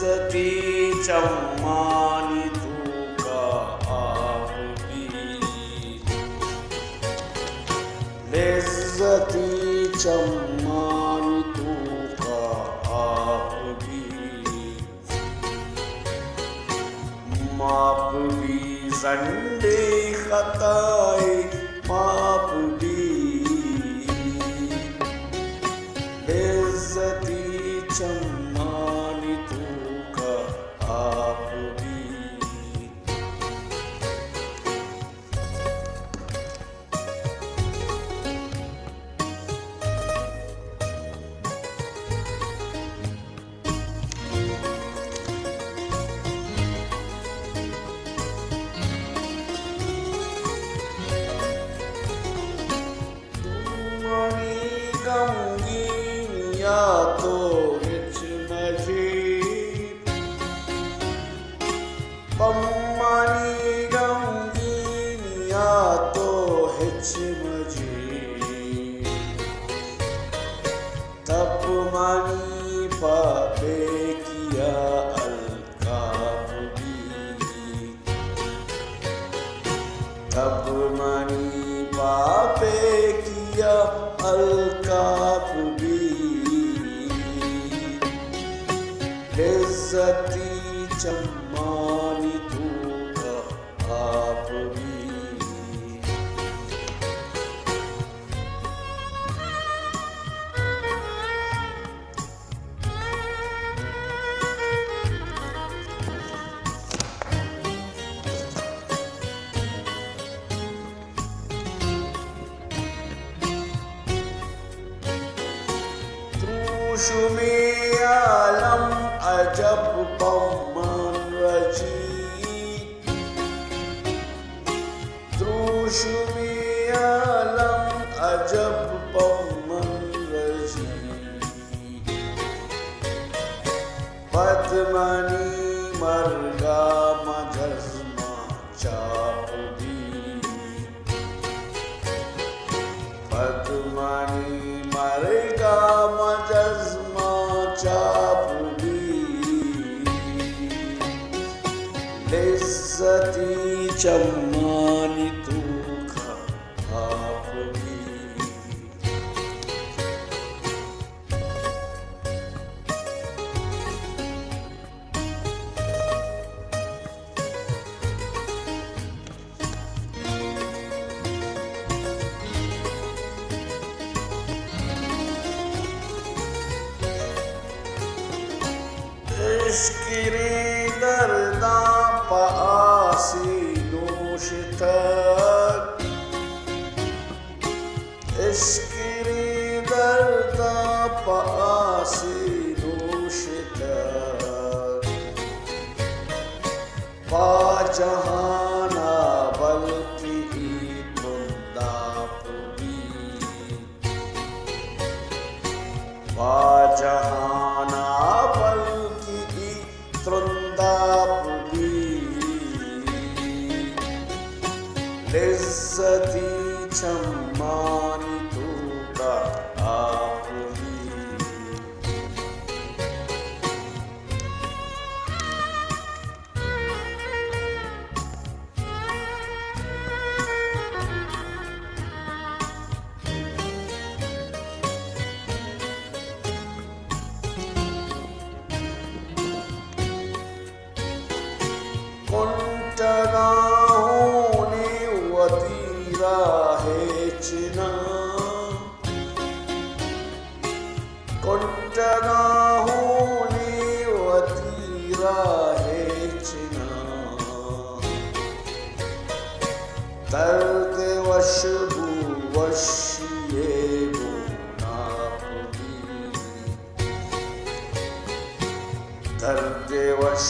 लिज्जती चम्मानी तू का आप भी, लिज्जती चम्मानी तू का आप भी, माप भी ज़ंडे ख़ताए माप भी, लिज्जती चम्मानी तू का आप भी। गमगीनिया तो विच मजीद, पम्मानी गमगीनिया तो हिच मजीद, तप मानी पापे किया अलकाब भी, तप मानी पापे किया अलकाब भी, लिज्जती चम्मानी तू का आप भी। शुमे आलम अजब पम्मन रजी, द्रुशुमे आलम अजब पम्मन रजी, पद्मनी मरगा मजज़मा चाप भी, पद्मनी मरगा मजज़मा चाप भी, लिज्जती चम्मानी तू का आप भी। इश्क़े दर्दा पासी नोश तक, इश्क़े दर्दा पासी नोश तक, पा जहाना बल्कि तुंदाप भी, पा जहाना त्रुंदाप भी, लिज्जती चम्मानी तू का आप भी। कुंटगाहोने वतीरा हेचना, कुंटगाहोने वतीरा हेचना, दर्द वशबू वशिये नाप भी, दर्द वश